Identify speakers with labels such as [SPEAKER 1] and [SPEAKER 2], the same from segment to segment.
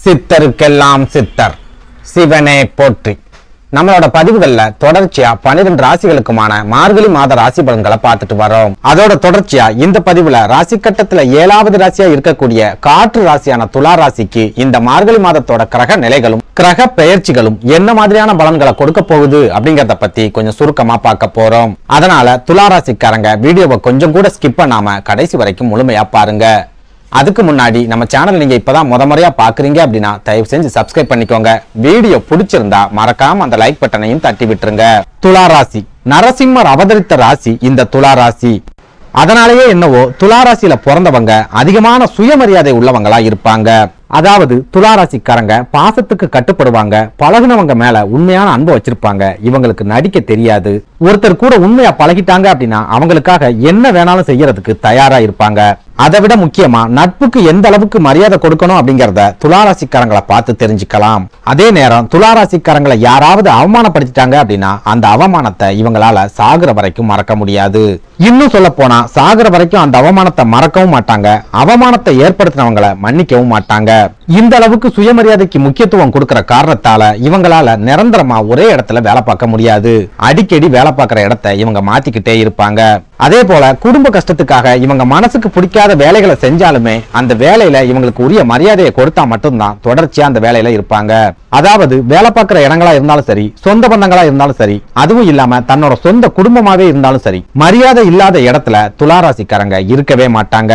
[SPEAKER 1] சித்தருக்கெல்லாம் சித்தர் சிவனே போற்றி. நம்மளோட பதிவுகள்ல தொடர்ச்சியா 12 ராசிகளுக்குமான மார்கழி மாத ராசி பலன்களை பார்த்துட்டு வரோம். அதோட தொடர்ச்சியா இந்த பதிவுல ராசி கட்டத்துல 7வது ராசியா இருக்கக்கூடிய காற்று ராசியான துலா ராசிக்கு இந்த மார்கழி மாதத்தோட கிரக நிலைகளும் கிரக பெயர்ச்சிகளும் என்ன மாதிரியான பலன்களை கொடுக்க போகுது அப்படிங்கறத பத்தி கொஞ்சம் சுருக்கமா பார்க்க போறோம். அதனால துலா ராசிக்காரங்க வீடியோவை கொஞ்சம் கூட ஸ்கிப் பண்ணாம கடைசி வரைக்கும் முழுமையா பாருங்க. அதுக்கு முன்னாடி நம்ம சேனல் நீங்க இப்பதான் முறையா பாக்குறீங்க அப்படின்னா தயவு செஞ்சு சப்ஸ்கிரைப் பண்ணிக்கோங்க. வீடியோ பிடிச்சிருந்தா மறக்காம அந்த லைக் பட்டனையும் தட்டி விட்டுருங்க. துலா ராசி நரசிம்மர் அவதரித்த ராசி இந்த துலா ராசி. அதனாலேயே என்னவோ துலா ராசியில பிறந்தவங்க அதிகமான சுயமரியாதை உள்ளவங்களா இருப்பாங்க. அதாவது துலா ராசிக்காரங்க பாசத்துக்கு கட்டுப்படுவாங்க, பழகுனவங்க மேல உண்மையான அன்பு வச்சிருப்பாங்க. இவங்களுக்கு நடிக்க தெரியாது. ஒருத்தர் கூட உண்மையா பழகிட்டாங்க அப்படின்னா அவங்களுக்காக என்ன வேணாலும் செய்யறதுக்கு தயாரா இருப்பாங்க. அதை விட முக்கியமா நட்புக்கு எந்த அளவுக்கு மரியாதை கொடுக்கணும் அப்படிங்கறத துலா ராசிக்காரங்களை பார்த்து தெரிஞ்சுக்கலாம். அதே நேரம் துலா ராசிக்காரங்களை யாராவது அவமானப்படுத்திட்டாங்க அப்படின்னா அந்த அவமானத்தை இவங்களால சாகுற வரைக்கும் மறக்க முடியாது. இன்னும் சொல்ல போனா சாகுற வரைக்கும் அந்த அவமானத்தை மறக்கவும் மாட்டாங்க, அவமானத்தை ஏற்படுத்தினவங்களை மன்னிக்கவும் மாட்டாங்க. இந்த அளவுக்கு சுயமரியாதைக்கு முக்கியத்துவம் கொடுக்கிற காரணத்தால இவங்களால நிரந்தரமா ஒரே இடத்துல வேலை பார்க்க முடியாது. அடிக்கடி வேலை பார்க்கிற இடத்தை இவங்க மாத்திக்கிட்டே இருப்பாங்க. அதே போல குடும்ப கஷ்டத்துக்காக இவங்க மனசுக்கு பிடிக்காத வேலைகளை செஞ்சாலுமே அந்த வேலையில இவங்களுக்கு உரிய மரியாதையை கொடுத்தா மட்டும்தான் தொடர்ச்சியா அந்த வேலையில இருப்பாங்க. அதாவது வேலை பார்க்கிற இடங்களா இருந்தாலும் சரி, சொந்த பந்தங்களா இருந்தாலும் சரி, அதுவும் இல்லாம தன்னோட சொந்த குடும்பமாவே இருந்தாலும் சரி, மரியாதை இல்லாத இடத்துல துலா ராசிக்காரங்க இருக்கவே மாட்டாங்க.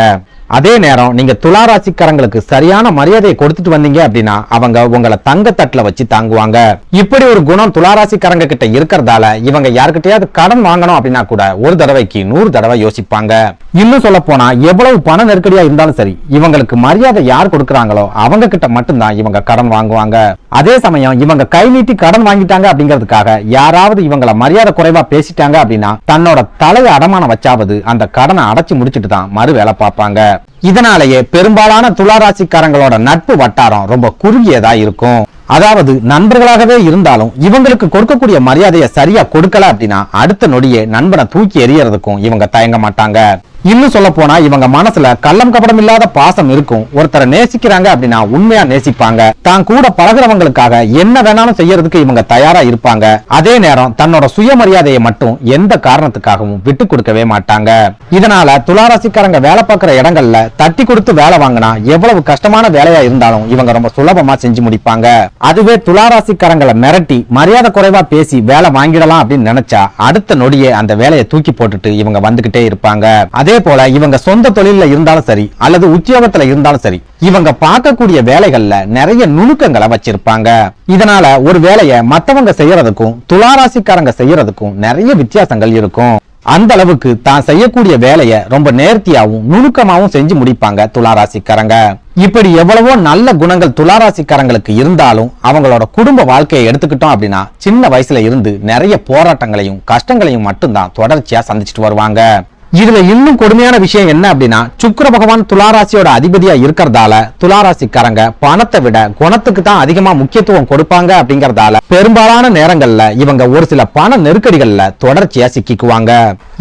[SPEAKER 1] அதே நேரம் நீங்க துலா ராசிக்காரங்களுக்கு சரியான மரியாதையை கொடுத்துட்டு வந்தீங்க அப்படின்னா அவங்க உங்களை தங்க தட்டுல வச்சு தாங்குவாங்க. இப்படி ஒரு குணம் துலா ராசிக்காரங்க கிட்ட இருக்கிறதால இவங்க யாருக்கிட்டையாவது கடன் வாங்கணும் அப்படின்னா கூட ஒரு தடவைக்கு 100 தடவை யோசிப்பாங்க. இன்னும் சொல்ல போனா எவ்வளவு பண நெருக்கடியா இருந்தாலும் சரி, இவங்களுக்கு மரியாதை யார் கொடுக்கறாங்களோ அவங்க கிட்ட மட்டும்தான் இவங்க கடன் வாங்குவாங்க. அதே சமயம் இவங்க கை நீட்டி கடன் வாங்கிட்டாங்க அப்படிங்கிறதுக்காக யாராவது இவங்களை மரியாதை குறைவா பேசிட்டாங்க அப்படின்னா தன்னோட தலையை அடமானம் வச்சாவது அந்த கடனை அடைச்சு முடிச்சுட்டு தான் மறு வேலை பார்ப்பாங்க. இதனாலேயே பெரும்பாலான துலா ராசிக்காரங்களோட நட்பு வட்டாரம் ரொம்ப குறுகியதா இருக்கும். அதாவது நண்பர்களாகவே இருந்தாலும் இவங்களுக்கு கொடுக்கக்கூடிய மரியாதையை சரியா கொடுக்கல அப்படின்னா அடுத்த நொடியே நண்பனை தூக்கி எறியறதுக்கும் இவங்க தயங்க மாட்டாங்க. இன்னும் சொல்ல போனா இவங்க மனசுல கள்ளம் கபடம் இல்லாத பாசம் இருக்கும். ஒருத்தரை நேசிக்கிறாங்க அப்படின்னா உண்மையா நேசிப்பாங்க. தான் கூட பழகுறவங்களுக்காக என்ன வேணாலும் செய்யறதுக்கு இவங்க தயாரா இருப்பாங்க. அதே நேரம் தன்னோட சுயமரியாதையை மட்டும் எந்த காரணத்துக்காகவும் விட்டு கொடுக்கவே மாட்டாங்க. இதனால துலா ராசிக்காரங்க வேலை பார்க்கிற இடங்கள்ல தட்டி கொடுத்து வேலை வாங்கினா எவ்வளவு கஷ்டமான வேலையா இருந்தாலும் இவங்க ரொம்ப சுலபமா செஞ்சு முடிப்பாங்க. அதுவே துலா ராசிக்காரங்களை மிரட்டி மரியாதை குறைவா பேசி வேலை வாங்கிடலாம் அப்படின்னு நினைச்சா அடுத்த நொடியே அந்த வேலையை தூக்கி போட்டுட்டு இவங்க வந்துகிட்டே இருப்பாங்க. அதே போல இவங்க சொந்த தொழில இருந்தாலும் சரி அல்லது உத்தியோகத்துல இருந்தாலும் சரி, இவங்க பார்க்கக்கூடிய வேலைகள்ல நிறைய நுணுக்கங்களை வச்சிருப்பாங்க. இதனால ஒரு வேலையை மத்தவங்க செய்யறதுக்கும் துலா ராசிக்காரங்க செய்யறதுக்கும் நிறைய வித்தியாசங்கள் இருக்கும். அந்த அளவுக்கு தான் செய்யக்கூடிய வேலையை ரொம்ப நேர்த்தியாவும் நுணுக்கமாவும் செஞ்சு முடிப்பாங்க துலா ராசிக்காரங்க. இப்படி எவ்வளவோ நல்ல குணங்கள் துலா ராசிக்காரங்களுக்கு இருந்தாலும் அவங்களோட குடும்ப வாழ்க்கையை எடுத்துக்கிட்டோம் அப்படின்னா சின்ன வயசுல இருந்து நிறைய போராட்டங்களையும் கஷ்டங்களையும் மட்டும்தான் தொடர்ச்சியா சந்திச்சுட்டு வருவாங்க. இதுல இன்னும் கொடுமையான விஷயம் என்ன அப்படின்னா சுக்கிர பகவான் துலா ராசியோட அதிபதியா இருக்கிறதால துலா ராசிக்காரங்க பணத்தை விட குணத்துக்கு தான் அதிகமா முக்கியத்துவம் கொடுப்பாங்க. அப்படிங்கறதால பெரும்பாலான நேரங்கள்ல இவங்க ஒரு சில பண நெருக்கடிகள்ல தொடர்ச்சியா சிக்கிக்குவாங்க.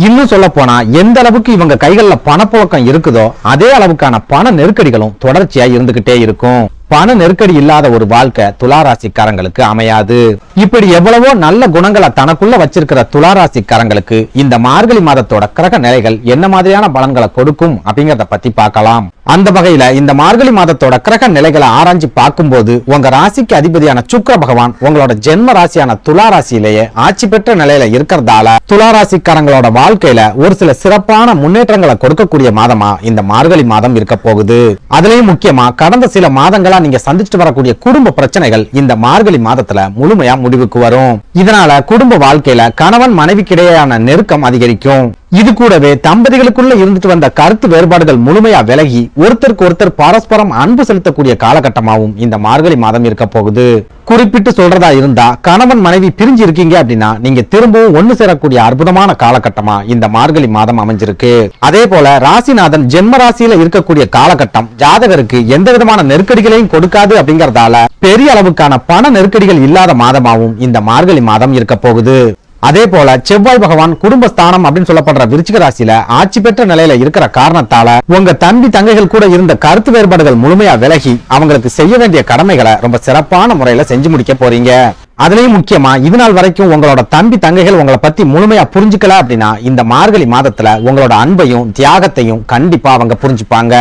[SPEAKER 1] இன்னும் சொல்ல போனா எந்த அளவுக்கு இவங்க கைகள்ல பணப்புழக்கம் இருக்குதோ அதே அளவுக்கான பண நெருக்கடிகளும் தொடர்ச்சியா இருந்துகிட்டே இருக்கும். பண நெருக்கடி இல்லாத ஒரு வாழ்க்கை துலா ராசிக்காரங்களுக்கு அமையாது. இப்படி எவ்வளவோ நல்ல குணங்களை தனக்குள்ள வச்சிருக்கிற துலா ராசிக்காரங்களுக்கு இந்த மார்கழி மாதத்தோட கிரக நிலைகள் என்ன மாதிரியான பலன்களை கொடுக்கும் அப்படிங்கறத பத்தி பார்க்கலாம். அந்த வகையில இந்த மார்கழி மாதத்தோட கிரக நிலைகளை ஆராய்ச்சி பார்க்கும்போது உங்க ராசிக்கு அதிபதியான சுக்கிர பகவான் உங்களோட ஜென்ம ராசியான துலா ராசியிலேயே ஆட்சி பெற்ற நிலையில இருக்கிறதால துலா ராசிக்காரங்களோட வாழ்க்கையில ஒரு சில சிறப்பான முன்னேற்றங்களை கொடுக்கக்கூடிய மாதமா இந்த மார்கழி மாதம் இருக்க போகுது. அதுலயும் முக்கியமா கடந்த சில மாதங்களா நீங்க சந்திச்சுட்டு வரக்கூடிய குடும்ப பிரச்சனைகள் இந்த மார்கழி மாதத்துல முழுமையா முடிவுக்கு வரும். இதனால குடும்ப வாழ்க்கையில கணவன் மனைவிக்கிடையேயான நெருக்கம் அதிகரிக்கும். இது கூடவே தம்பதிகளுக்குள்ள இருந்துட்டு வந்த கருத்து வேறுபாடுகள் முழுமையா விலகி ஒருத்தருக்கு ஒருத்தர் பரஸ்பரம் அன்பு செலுத்தக்கூடிய காலகட்டமாவும் இந்த மார்கழி மாதம் இருக்க போகுது. குறிப்பிட்டு சொல்றதா இருந்தா கணவன் மனைவி பிரிஞ்சு இருக்கீங்க அப்படின்னா நீங்க திரும்பவும் ஒண்ணு சேரக்கூடிய அற்புதமான காலகட்டமா இந்த மார்கழி மாதம் அமைஞ்சிருக்கு. அதே போல ராசிநாதன் ஜென்ம ராசியில இருக்கக்கூடிய காலகட்டம் ஜாதகருக்கு எந்த விதமான நெருக்கடிகளையும் கொடுக்காது. அப்படிங்கறதால பெரிய அளவுக்கான பண நெருக்கடிகள் இல்லாத மாதமாவும் இந்த மார்கழி மாதம் இருக்க போகுது. அதே போல செவ்வாய் பகவான் குடும்பஸ்தானம் அப்படின்னு சொல்லப்படுற விருச்சிக ராசியில ஆட்சி பெற்ற நிலையில இருக்கிற காரணத்தால உங்க தம்பி தங்கைகள் கூட இருந்த கருத்து வேறுபாடுகள் முழுமையா விலகி அவங்களுக்கு செய்ய வேண்டிய கடமைகளை ரொம்ப சிறப்பான முறையில செஞ்சு முடிக்க போறீங்க. அதுலயும் முக்கியமா இது நாள் வரைக்கும் உங்களோட தம்பி தங்கைகள் உங்களை பத்தி முழுமையா புரிஞ்சுக்கல அப்படின்னா இந்த மார்கழி மாதத்துல உங்களோட அன்பையும் தியாகத்தையும் கண்டிப்பா அவங்க புரிஞ்சுப்பாங்க.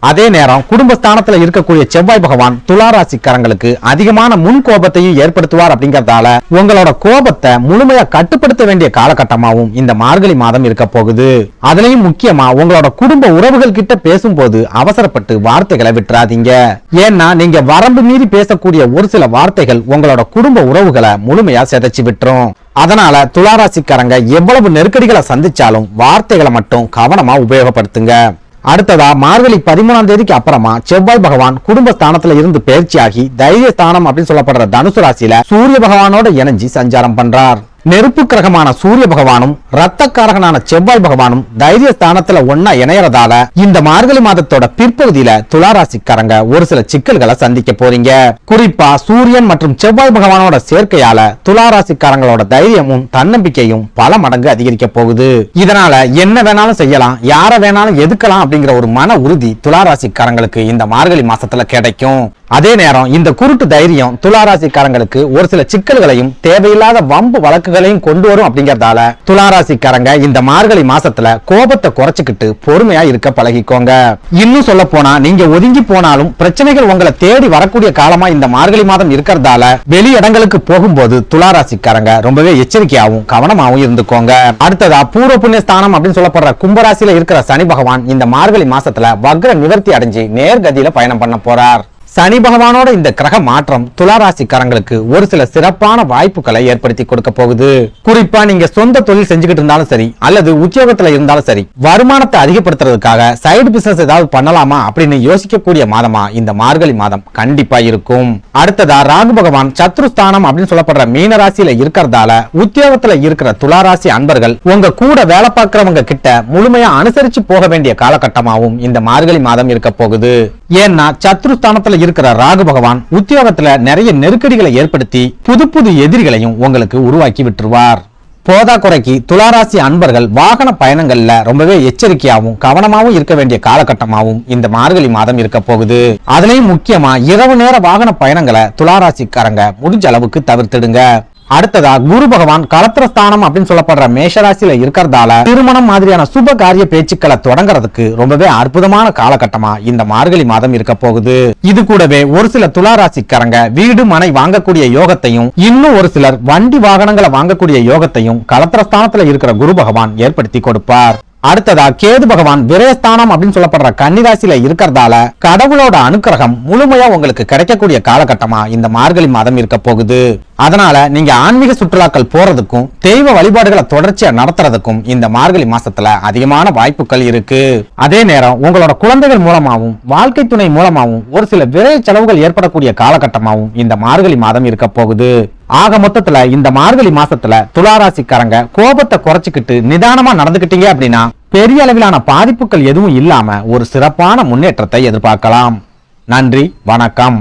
[SPEAKER 1] அதே நேரம் குடும்பஸ்தானத்துல இருக்கக்கூடிய செவ்வாய் பகவான் துலா ராசிக்காரங்களுக்கு அதிகமான முன் கோபத்தையும் ஏற்படுத்துவார் அப்படிங்கறதால உங்களோட கோபத்தை முழுமையா கட்டுப்படுத்த வேண்டிய காலகட்டமாவும் இந்த மார்கழி மாதம் இருக்க போகுது. அதுலயும் முக்கியமா உங்களோட குடும்ப உறவுகள் கிட்ட பேசும்போது அவசரப்பட்டு வார்த்தைகளை விட்டுறாதீங்க. ஏன்னா நீங்க வரம்பு மீறி பேசக்கூடிய ஒரு சில வார்த்தைகள் உங்களோட குடும்ப உறவுகளை முழுமையா சிதைச்சு விட்டுரும். அதனால துளாராசிக்காரங்க எவ்வளவு நெருக்கடிகளை சந்திச்சாலும் வார்த்தைகளை மட்டும் கவனமா உபயோகப்படுத்துங்க. அடுத்ததா மார்கழி 13ஆம் தேதிக்கு அப்புறமா செவ்வாய் பகவான் குடும்பஸ்தானத்துல இருந்து பயிற்சியாகி தைரிய ஸ்தானம் அப்படின்னு சொல்லப்படுற தனுசு ராசியில சூரிய பகவானோட இணைஞ்சி சஞ்சாரம் பண்றார். நெருப்பு கிரகமான சூரிய பகவானும் ரத்தக்காரகனான செவ்வாய் பகவானும் தைரிய ஸ்தானத்துல ஒன்னா இணையறதால இந்த மார்கழி மாதத்தோட பிற்பகுதியில துளாராசிக்காரங்க ஒரு சில சிக்கல்களை சந்திக்க போறீங்க. குறிப்பா சூரியன் மற்றும் செவ்வாய் பகவானோட சேர்க்கையால துளாராசிக்காரங்களோட தைரியமும் தன்னம்பிக்கையும் பல மடங்கு அதிகரிக்க போகுது. இதனால என்ன வேணாலும் செய்யலாம், யார வேணாலும் எதுக்கலாம் அப்படிங்கிற ஒரு மன உறுதி துளாராசிக்காரங்களுக்கு இந்த மார்கழி மாசத்துல கிடைக்கும். அதே நேரம் இந்த குருட்டு தைரியம் துளாராசிக்காரங்களுக்கு ஒரு சில சிக்கல்களையும் தேவையில்லாத வம்பு வழக்குகளையும் கொண்டு வரும் அப்படிங்கறதால துளாராசிக்காரங்க இந்த மார்கழி மாசத்துல கோபத்தை குறைச்சுக்கிட்டு பொறுமையா இருக்க பழகிக்கோங்க. இன்னும் சொல்ல போனா நீங்க ஒதுங்கி போனாலும் பிரச்சனைகள் உங்களை தேடி வரக்கூடிய காலமா இந்த மார்கழி மாதம் இருக்கிறதால வெளி இடங்களுக்கு போகும்போது துளாராசிக்காரங்க ரொம்பவே எச்சரிக்கையாவும் கவனமாவும் இருந்துக்கோங்க. அடுத்ததா பூர்வ புண்ணிய ஸ்தானம் அப்படின்னு சொல்லப்படுற கும்பராசியில இருக்கிற சனி பகவான் இந்த மார்கழி மாசத்துல வக்ர நிவர்த்தி அடைஞ்சு நேர்கதியில பயணம் பண்ண போறார். சனி பகவானோட இந்த கிரக மாற்றம் துளாராசிக்காரங்களுக்கு ஒரு சில சிறப்பான வாய்ப்புகளை ஏற்படுத்தி கொடுக்க போகுது. குறிப்பா நீங்க சொந்த தொழில் செஞ்சுக்கிட்டு இருந்தாலும் சரி அல்லது உத்தியோகத்துல இருந்தாலும் சரி வருமானத்தை அதிகப்படுத்துறதுக்காக சைடு பிசினஸ் ஏதாவது பண்ணலாமா அப்படின்னு யோசிக்கக்கூடிய மாதமா இந்த மார்கழி மாதம் கண்டிப்பா இருக்கும். அடுத்ததா ராகு பகவான் சத்ருஸ்தானம் அப்படின்னு சொல்லப்படுற மீன ராசியில இருக்கிறதால உத்தியோகத்துல இருக்கிற துளாராசி அன்பர்கள் உங்க கூட வேலை பார்க்கிறவங்க கிட்ட முழுமையா அனுசரிச்சு போக வேண்டிய காலகட்டமாவும் இந்த மார்கழி மாதம் இருக்க போகுது. ஏன்னா சத்ருஸ்தானத்துல இருக்கிற ராகு பகவான் உத்தியோகத்துல நிறைய நெருக்கடிகளை ஏற்படுத்தி புது புது எதிரிகளையும் உங்களுக்கு உருவாக்கி விட்டுருவார். போதா குறைக்கு துளாராசி அன்பர்கள் வாகன பயணங்கள்ல ரொம்பவே எச்சரிக்கையாவும் கவனமாவும் இருக்க வேண்டிய காலகட்டமாவும் இந்த மார்கழி மாதம் இருக்க போகுது. அதுலயும் முக்கியமா இரவு நேர வாகன பயணங்களை துளாராசிக்காரங்க முடிஞ்ச அளவுக்கு தவிர்த்திடுங்க. அடுத்ததா குரு பகவான் களத்திரஸ்தானம் அப்படின்னு சொல்லப்படுற மேஷராசியில இருக்கிறதால திருமணம் மாதிரியான சுப காரிய பேச்சுக்களை தொடங்குறதுக்கு ரொம்பவே அற்புதமான காலகட்டமா இந்த மார்கழி மாதம் இருக்க போகுது. இது கூடவே ஒரு சில துளாராசிக்காரங்க வீடு மனை வாங்கக்கூடிய யோகத்தையும் இன்னும் ஒரு சிலர் வண்டி வாகனங்களை வாங்கக்கூடிய யோகத்தையும் களத்திரஸ்தானத்துல இருக்கிற குரு பகவான் ஏற்படுத்தி கொடுப்பார். அடுத்ததா கேது பகவான் விரயஸ்தானம் அப்படின்னு சொல்லப்படுற கன்னிராசியில இருக்கிறதால கடவுளோட அனுக்கிரகம் முழுமையா உங்களுக்கு கிடைக்கக்கூடிய காலகட்டமா இந்த மார்கழி மாதம் இருக்க போகுது. அதனால நீங்க ஆன்மீக சுற்றுலாக்கள் போறதுக்கும் தெய்வ வழிபாடுகளை தொடர்ச்சியா நடத்துறதுக்கும் இந்த மார்கழி மாசத்துல அதிகமான வாய்ப்புகள் இருக்கு. அதே நேரம் உங்களோட குழந்தைகள் மூலமாவும் வாழ்க்கை துணை மூலமாவும் ஒரு சில விரைய செலவுகள் ஏற்படக்கூடிய காலகட்டமாவும் இந்த மார்கழி மாதம் இருக்க போகுது. ஆக மொத்தத்துல இந்த மார்கழி மாசத்துல துளாராசிக்காரங்க கோபத்தை குறைச்சுக்கிட்டு நிதானமா நடந்துகிட்டீங்க அப்படின்னா பெரிய அளவிலான பாதிப்புகள் எதுவும் இல்லாம ஒரு சிறப்பான முன்னேற்றத்தை எதிர்பார்க்கலாம். நன்றி, வணக்கம்.